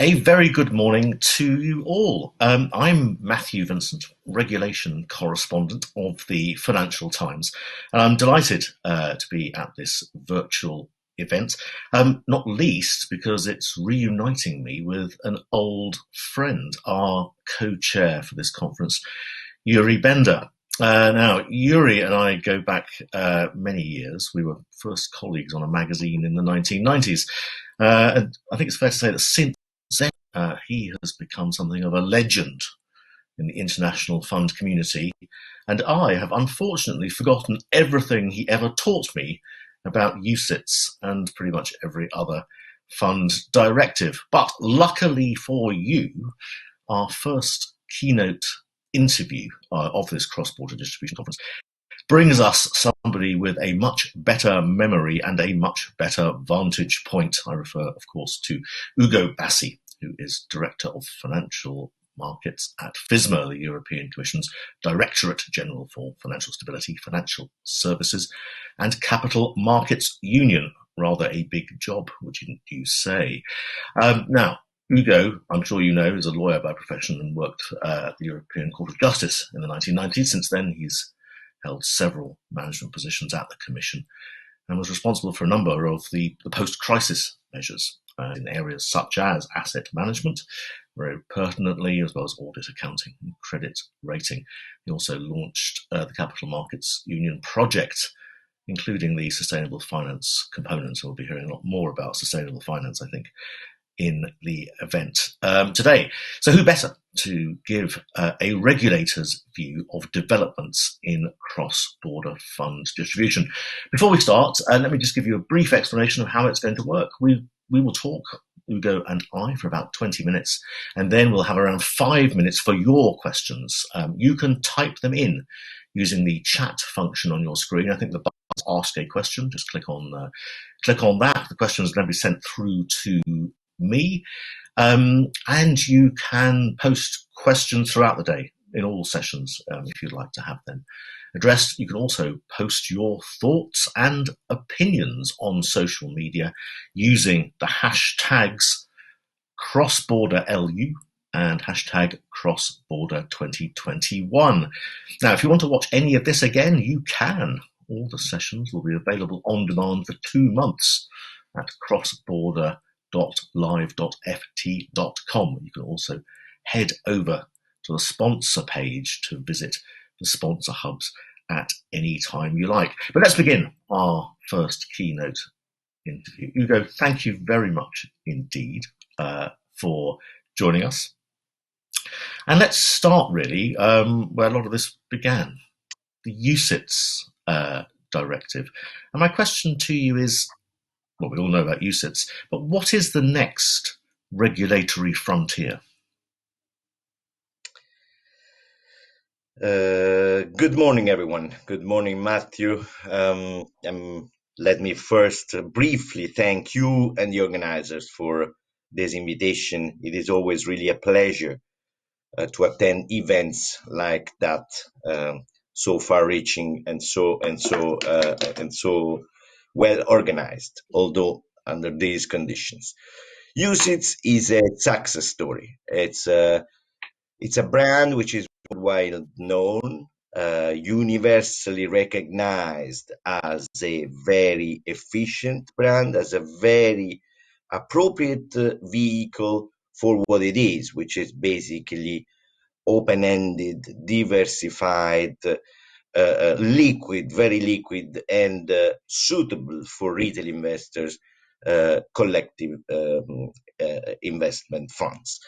A very good morning to you all. I'm Matthew Vincent, regulation correspondent of the Financial Times, and I'm delighted to be at this virtual event, not least because it's reuniting me with an old friend, our co-chair for this conference, Yuri Bender. Now, Yuri and I go back many years. We were first colleagues on a magazine in the 1990s. And I think it's fair to say that since then, he has become something of a legend in the international fund community, and I have unfortunately forgotten everything he ever taught me about UCITS and pretty much every other fund directive. But luckily for you, our first keynote interview of this cross-border distribution conference brings us somebody with a much better memory and a much better vantage point. I refer, of course, to Ugo Bassi, who is Director of Financial Markets at FISMA, the European Commission's Directorate General for Financial Stability, Financial Services, and Capital Markets Union. Rather a big job, wouldn't you say? Now, Ugo, I'm sure you know, is a lawyer by profession and worked at the European Court of Justice in the 1990s. Since then, he's held several management positions at the Commission and was responsible for a number of the post-crisis measures in areas such as asset management, very pertinently, as well as audit, accounting, and credit rating. He also launched the Capital Markets Union project, including the sustainable finance components. We'll be hearing a lot more about sustainable finance, I think, in the event today. So who better to give a regulator's view of developments in cross-border fund distribution? Before we start, let me just give you a brief explanation of how it's going to work. We will talk, Ugo and I, for about 20 minutes, and then we'll have around 5 minutes for your questions. You can type them in using the chat function on your screen. I think the button is Ask a Question. Just click on that. The questions will then be sent through to me, and you can post questions throughout the day in all sessions if you'd like to have them addressed. You can also post your thoughts and opinions on social media using the hashtags crossborderLU and hashtag crossborder2021. Now, if you want to watch any of this again, you can. All the sessions will be available on demand for 2 months at crossborder.live.ft.com. You can also head over to the sponsor page to visit the sponsor hubs at any time you like. But let's begin our first keynote interview. Ugo, thank you very much indeed for joining us. And let's start really where a lot of this began, the UCITS directive. And my question to you is, well, we all know about UCITS, but what is the next regulatory frontier? Good morning, everyone. Good morning, Matthew. Let me first briefly thank you and the organizers for this invitation. It is always really a pleasure to attend events like that, so far-reaching and so well organized, although under these conditions. UCITS is a success story. It's a brand which is worldwide known, universally recognized as a very efficient brand, as a very appropriate vehicle for what it is, which is basically open-ended, diversified, liquid, very liquid, and suitable for retail investors, collective investment funds.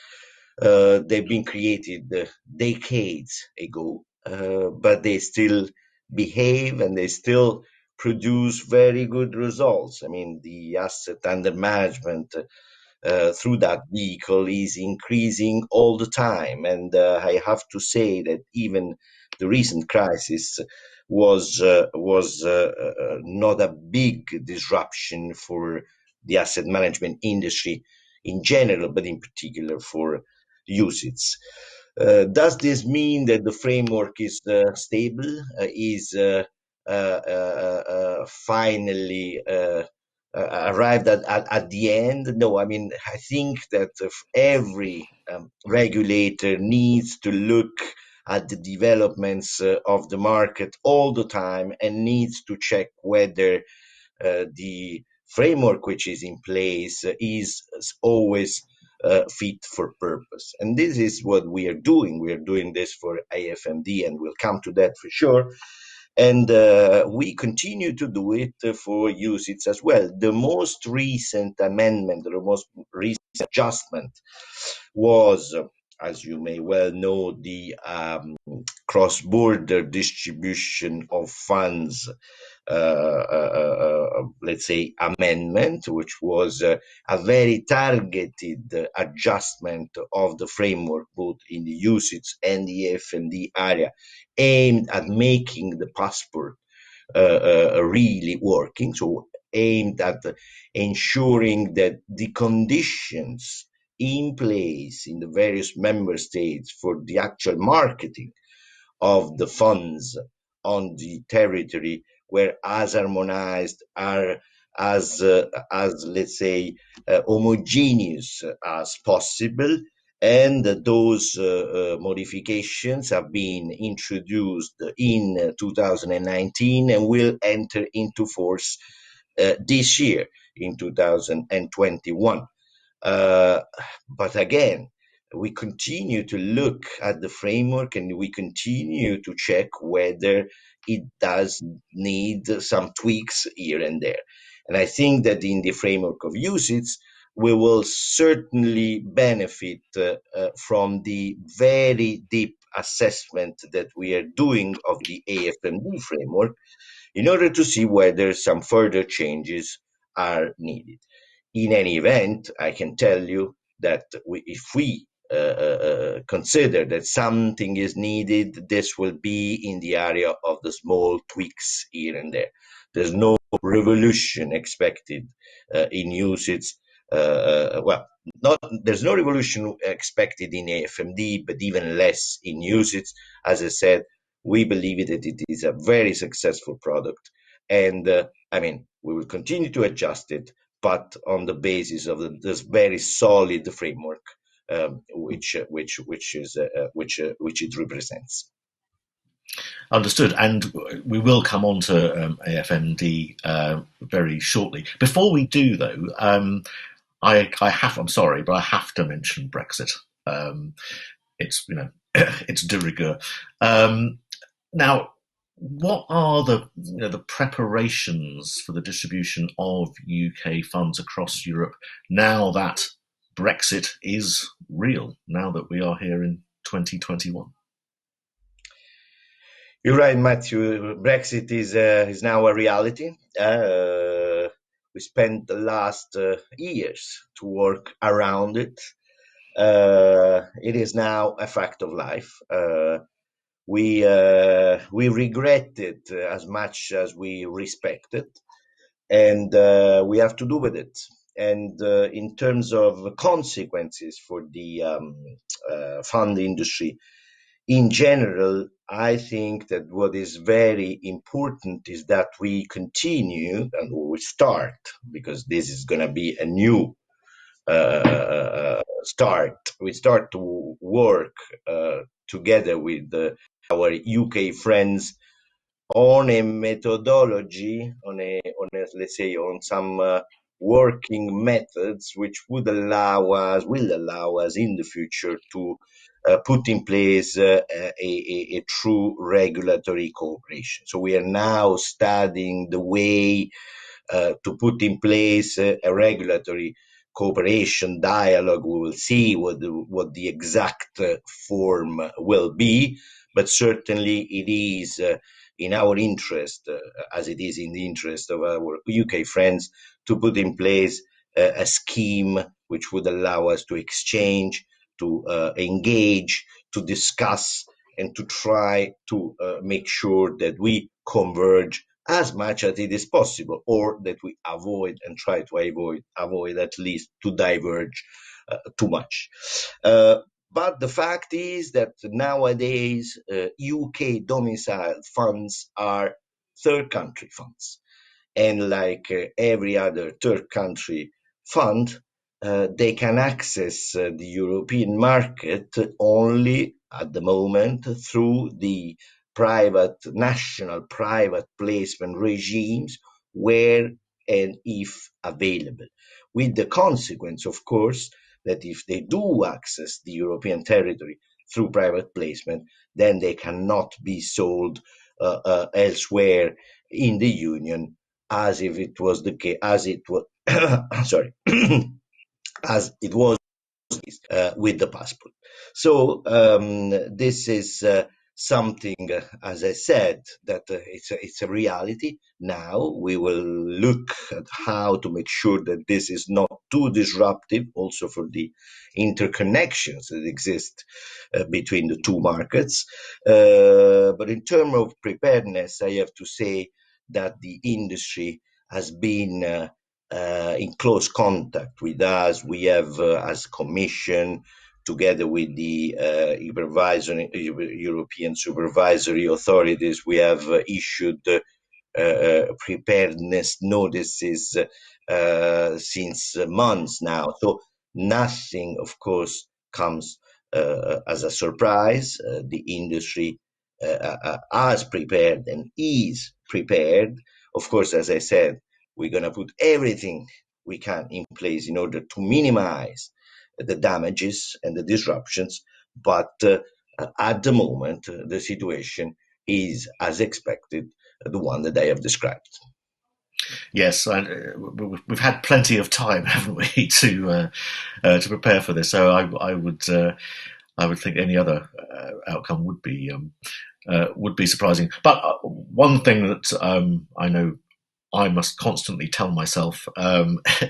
They've been created decades ago, but they still behave and they still produce very good results. I mean, the asset under management through that vehicle is increasing all the time. And I have to say that even the recent crisis was not a big disruption for the asset management industry in general, but in particular for UCITS. Does this mean that the framework is stable, is finally arrived at the end. No, I mean, I think that every regulator needs to look at the developments of the market all the time and needs to check whether the framework which is in place is always fit for purpose. And this is what we are doing. We are doing this for AFMD, and we'll come to that for sure. And we continue to do it for UCITS as well. The most recent amendment, the most recent adjustment was, as you may well know, the cross-border distribution of funds, let's say, amendment, which was a very targeted adjustment of the framework, both in the UCITS and the AFMD area, aimed at making the passport really working. So aimed at ensuring that the conditions in place in the various member states for the actual marketing of the funds on the territory were as harmonized, are as let's say homogeneous as possible. And those modifications have been introduced in 2019 and will enter into force this year in 2021. But again, we continue to look at the framework and we continue to check whether it does need some tweaks here and there. And I think that in the framework of UCITS, we will certainly benefit from the very deep assessment that we are doing of the AFMD framework in order to see whether some further changes are needed. In any event, I can tell you that if we consider that something is needed, this will be in the area of the small tweaks here and there. There's no revolution expected in UCITS. Well, there's no revolution expected in AFMD, but even less in UCITS. As I said, we believe that it is a very successful product, and I mean, we will continue to adjust it, but on the basis of this very solid framework, which it represents. Understood. And we will come on to AFMD very shortly. Before we do, though, I'm sorry, but I have to mention Brexit. It's it's de rigueur. Now, what are the preparations for the distribution of UK funds across Europe now that Brexit is real? Now that we are here in 2021. You're right, Matthew. Brexit is now a reality. We spent the last years to work around it. It is now a fact of life. We regret it as much as we respect it, and we have to do with it. And in terms of consequences for the fund industry in general, I think that what is very important is that we continue and we start, because this is going to be a new start. We start to work together with our UK friends on a methodology, let's say, on some working methods which will allow us in the future to put in place a true regulatory cooperation. So we are now studying the way to put in place a regulatory cooperation dialogue. We will see what the exact form will be, but certainly it is in our interest, as it is in the interest of our UK friends, to put in place a scheme which would allow us to exchange, to engage, to discuss, and to try to make sure that we converge as much as it is possible, or that we avoid and try to avoid at least to diverge too much. But the fact is that nowadays UK domiciled funds are third country funds. and like every other third country fund, they can access the European market only at the moment through the national private placement regimes where and if available. With the consequence, of course, that if they do access the European territory through private placement, then they cannot be sold elsewhere in the Union, as if it was the case, as it was, sorry, as it was with the passport. So this is something, as I said, that it's a reality. Now we will look at how to make sure that this is not too disruptive, also for the interconnections that exist between the two markets. But in terms of preparedness, I have to say that the industry has been in close contact with us. We have, as Commission, together with the European supervisory authorities, we have issued preparedness notices since months now. So nothing, of course, comes as a surprise. The industry has prepared and is prepared. Of course, as I said, we're going to put everything we can in place in order to minimize the damages and the disruptions. But at the moment, the situation is, as expected, the one that I have described. Yes, we've had plenty of time, haven't we, to prepare for this. So I would think any other outcome would be surprising. But one thing that I know I must constantly tell myself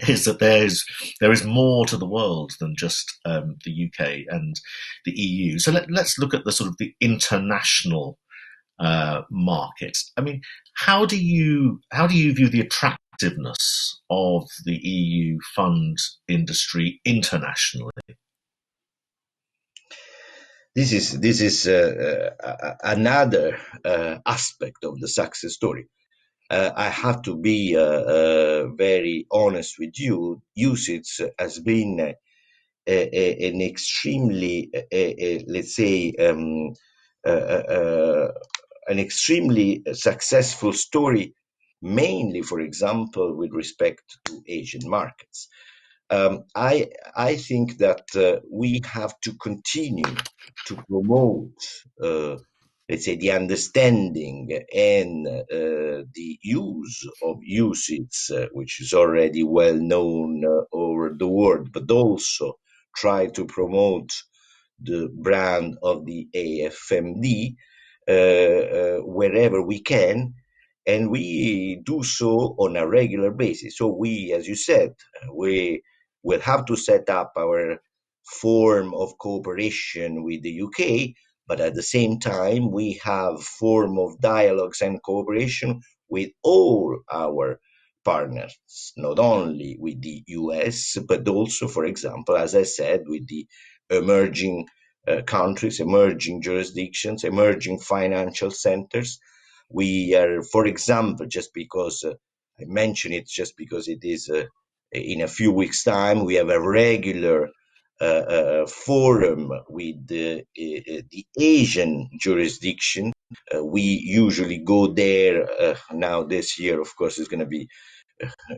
is that there is more to the world than just the UK and the EU. So let's look at the sort of the international market. I mean, how do you view the attractiveness of the EU fund industry internationally? This is another aspect of the success story. I have to be very honest with you. Usage has been an extremely, let's say, an extremely successful story, mainly, for example, with respect to Asian markets. I think that we have to continue to promote, let's say, the understanding and the use of usage, which is already well known over the world, but also try to promote the brand of the AFMD wherever we can, and we do so on a regular basis. So we, as you said, we will have to set up our form of cooperation with the UK, but at the same time, we have form of dialogues and cooperation with all our partners, not only with the US, but also, for example, as I said, with the emerging countries, emerging jurisdictions, emerging financial centers. We are, for example, just because I mention it, just because it is in a few weeks' time, we have a regular forum with the Asian jurisdiction. We usually go there. Now, this year, of course, is going to be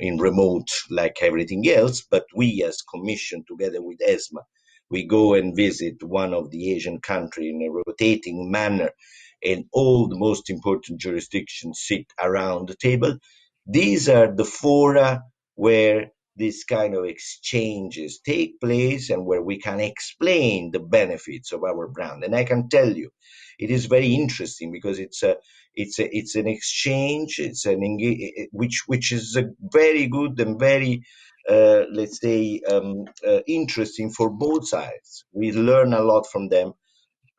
in remote like everything else, but we as Commission, together with ESMA, we go and visit one of the Asian country in a rotating manner, and all the most important jurisdictions sit around the table. These are the fora where these kind of exchanges take place and where we can explain the benefits of our brand. And I can tell you, it is very interesting because it's an exchange, which is a very good and very let's say interesting for both sides. We learn a lot from them,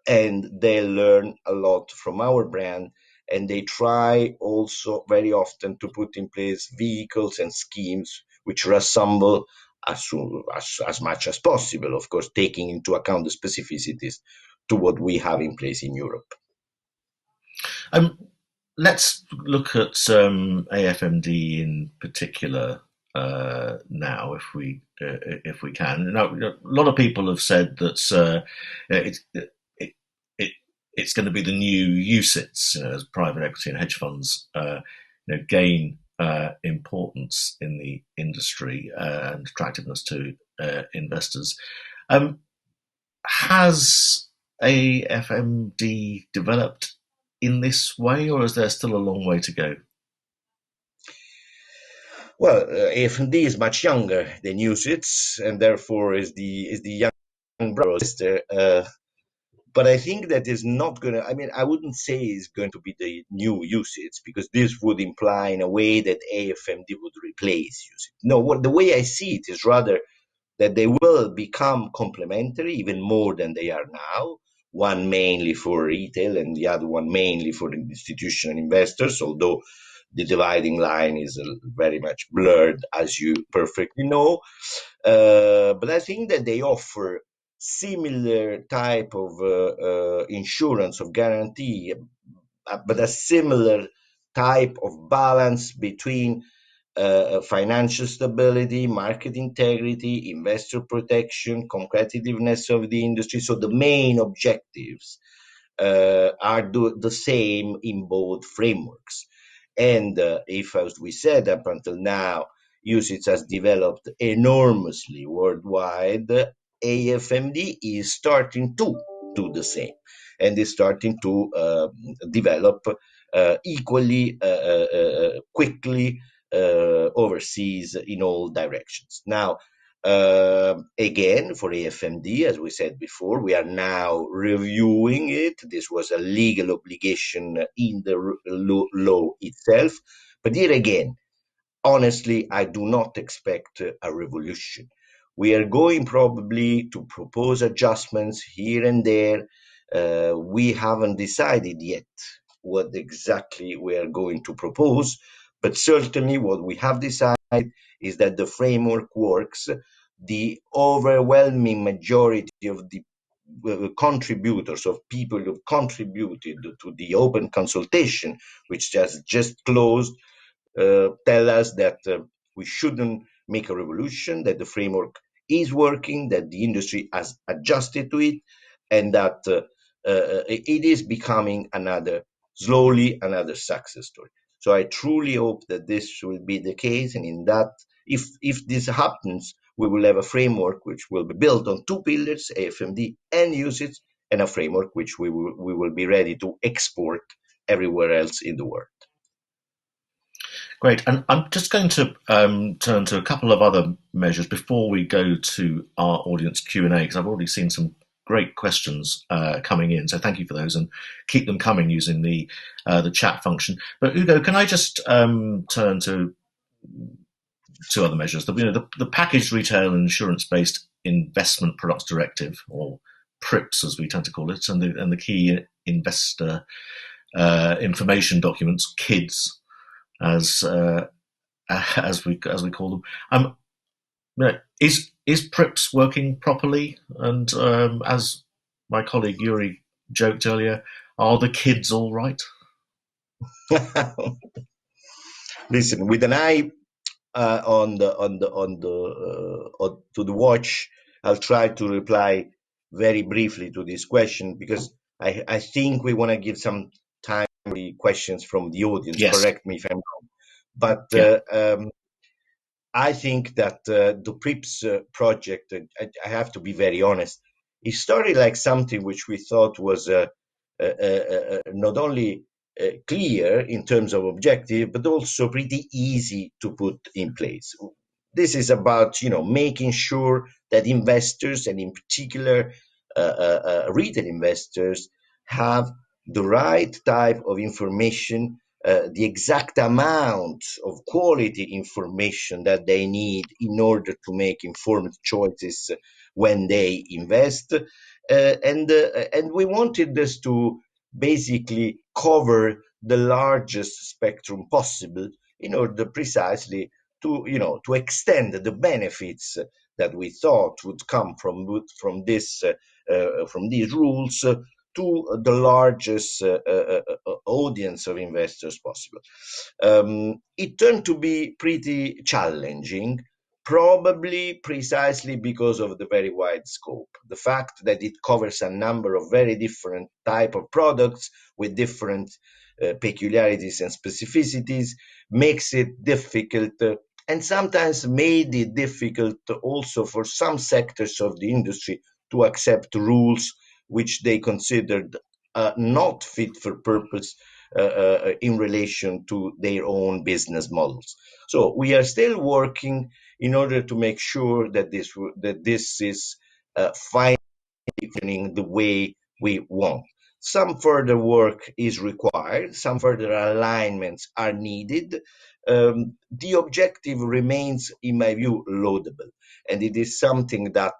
and they learn a lot from our brand, and they try also very often to put in place vehicles and schemes which resemble as much as possible, of course, taking into account the specificities to what we have in place in Europe. Um, let's look at AFMD in particular now, if we can. Now, a lot of people have said that it, it it's going to be the new UCITS, as private equity and hedge funds gain importance in the industry and attractiveness to investors. Um, has AFMD developed in this way, or is there still a long way to go? Well, AFD is much younger than UCITS, and therefore is the young brother or sister. But I think that is not going to. I mean, I wouldn't say it's going to be the new UCITS because this would imply in a way that AFMD would replace UCITS. No, the way I see it is rather that they will become complementary even more than they are now. One mainly for retail and the other one mainly for the institutional investors, although the dividing line is very much blurred, as you perfectly know. But I think that they offer similar type of insurance of guarantee, but a similar type of balance between financial stability, market integrity, investor protection, competitiveness of the industry. So the main objectives are the same in both frameworks. And if, as we said up until now, usage has developed enormously worldwide, AFMD is starting to do the same and is starting to develop equally quickly overseas in all directions. Now, again, for AFMD, as we said before, we are now reviewing it. This was a legal obligation in the law itself. But here again, honestly, I do not expect a revolution. We are going probably to propose adjustments here and there. We haven't decided yet what exactly we are going to propose, but certainly what we have decided is that the framework works. The overwhelming majority of the contributors, of people who've contributed to the open consultation, which has just closed, tell us that we shouldn't make a revolution, that the framework is working, that the industry has adjusted to it, and that it is becoming slowly another success story. So I truly hope that this will be the case, and in that, if this happens, we will have a framework which will be built on two pillars, AFMD and usage, and a framework which we will be ready to export everywhere else in the world. Great. And I'm just going to turn to a couple of other measures before we go to our audience Q&A, because I've already seen some great questions coming in. So thank you for those, and keep them coming using the chat function. But Ugo, can I just turn to two other measures? The Packaged Retail Insurance-Based Investment Products Directive, or PRIPS as we tend to call it, and the Key Investor Information Documents, KIDS, as we call them. Is PRIPS working properly? And as my colleague Yuri joked earlier, are the kids all right? Listen, with an eye to the watch, I'll try to reply very briefly to this question because I think we want to give some time for the questions from the audience. Yes. Correct me if I'm wrong. But I think that the PRIPS project, I have to be very honest, it started like something which we thought was not only clear in terms of objective, but also pretty easy to put in place. This is about making sure that investors, and in particular retail investors, have the right type of information, the exact amount of quality information that they need in order to make informed choices when they invest. And we wanted this to basically cover the largest spectrum possible in order precisely to extend the benefits that we thought would come from these rules to the largest audience of investors possible. It turned to be pretty challenging, probably precisely because of the very wide scope. The fact that it covers a number of very different type of products with different peculiarities and specificities makes it difficult and sometimes made it difficult also for some sectors of the industry to accept rules which they considered not fit for purpose in relation to their own business models. So we are still working in order to make sure that this is fine functioning the way we want. Some further work is required, some further alignments are needed. The objective remains, in my view, laudable, and it is something that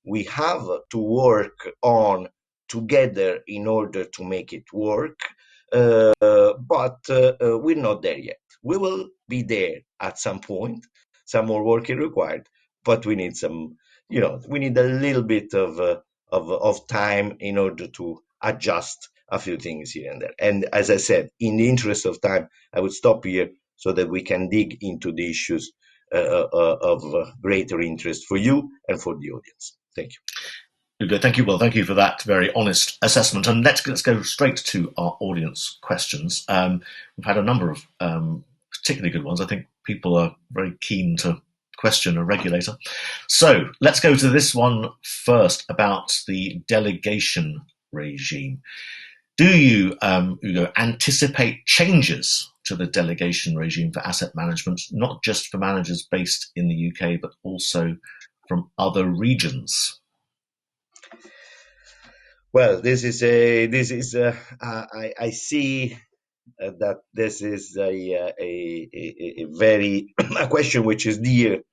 we have to work on together in order to make it work. But we're not there yet. We will be there at some point. Some more work is required, but we need we need a little bit of time in order to adjust a few things here and there. And as I said, in the interest of time, I would stop here so that we can dig into the issues of greater interest for you and for the audience. Thank you. Good. Thank you. Well, thank you for that very honest assessment. And let's go straight to our audience questions. We've had a number of particularly good ones. I think people are very keen to question a regulator. So let's go to this one first about the delegation regime. Do you, Ugo, anticipate changes to the delegation regime for asset management, not just for managers based in the UK, but also from other regions? Well, I see that this is a very a question which is dear,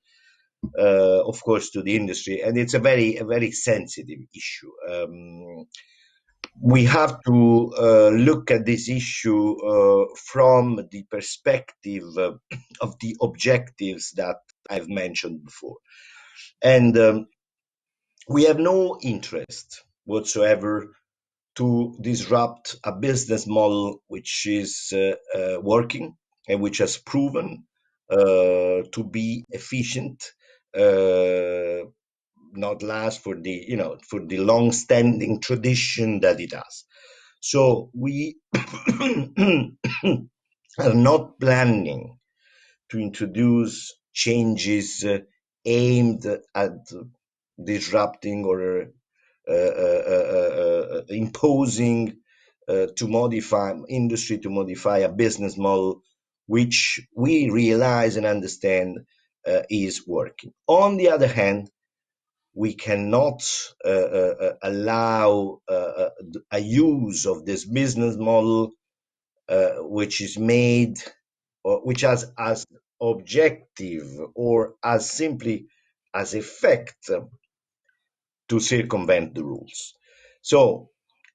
of course, to the industry, and it's a very sensitive issue. We have to look at this issue from the perspective of the objectives that I've mentioned before, and we have no interest whatsoever to disrupt a business model which is working and which has proven to be efficient, not last for the long-standing tradition that it has. So we are not planning to introduce changes aimed at disrupting or imposing to modify industry, to modify a business model which we realize and understand is working. On the other hand, we cannot allow a use of this business model which is made or which has as objective or as simply as effect to circumvent the rules. So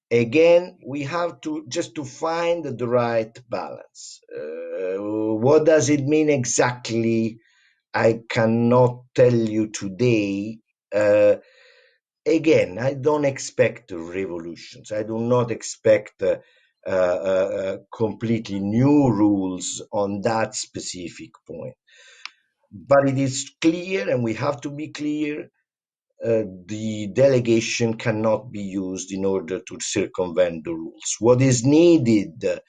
again, we have to just to find the right balance. What does it mean exactly? I cannot tell you today. Again, I don't expect revolutions. I do not expect completely new rules on that specific point. But it is clear, and we have to be clear, the delegation cannot be used in order to circumvent the rules. What is needed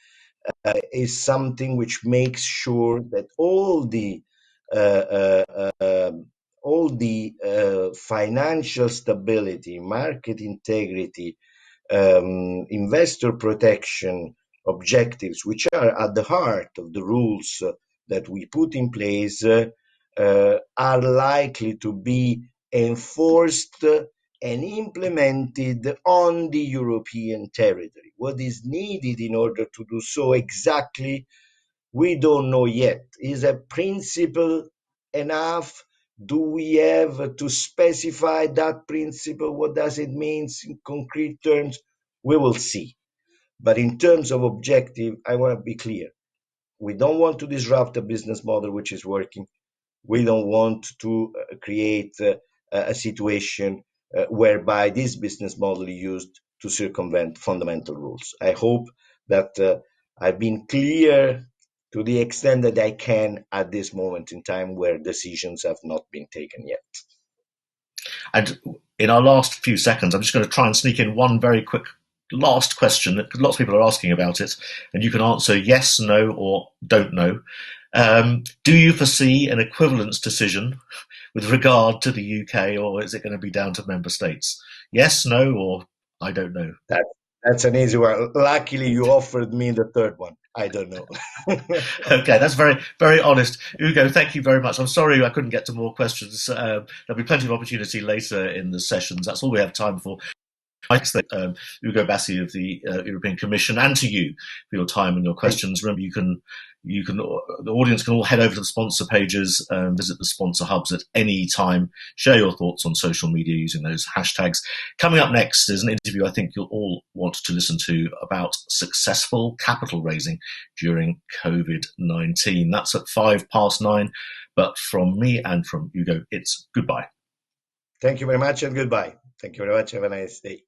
is something which makes sure that all the financial stability, market integrity, investor protection objectives, which are at the heart of the rules that we put in place, are likely to be enforced and implemented on the European territory. What is needed in order to do so exactly, we don't know yet. Is a principle enough? Do we have to specify that principle? What does it mean in concrete terms? We will see. But in terms of objective, I want to be clear. We don't want to disrupt a business model which is working. We don't want to create a situation whereby this business model is used to circumvent fundamental rules. I hope that I've been clear to the extent that I can at this moment in time where decisions have not been taken yet. And in our last few seconds, I'm just going to try and sneak in one very quick last question that lots of people are asking about it, and you can answer yes, no, or don't know. Do you foresee an equivalence decision with regard to the UK, or is it going to be down to member states? Yes, no, or I don't know. That's an easy one. Luckily, you offered me the third one. I don't know. Okay, that's very, very honest. Ugo, thank you very much. I'm sorry I couldn't get to more questions. There'll be plenty of opportunity later in the sessions. That's all we have time for. Thanks, Ugo Bassi of the European Commission, and to you for your time and your questions. Remember, the audience can all head over to the sponsor pages, visit the sponsor hubs at any time, share your thoughts on social media using those hashtags. Coming up next is an interview I think you'll all want to listen to about successful capital raising during COVID-19. That's at 9:05. But from me and from Ugo, it's goodbye. Thank you very much and goodbye. Thank you very much. Have a nice day.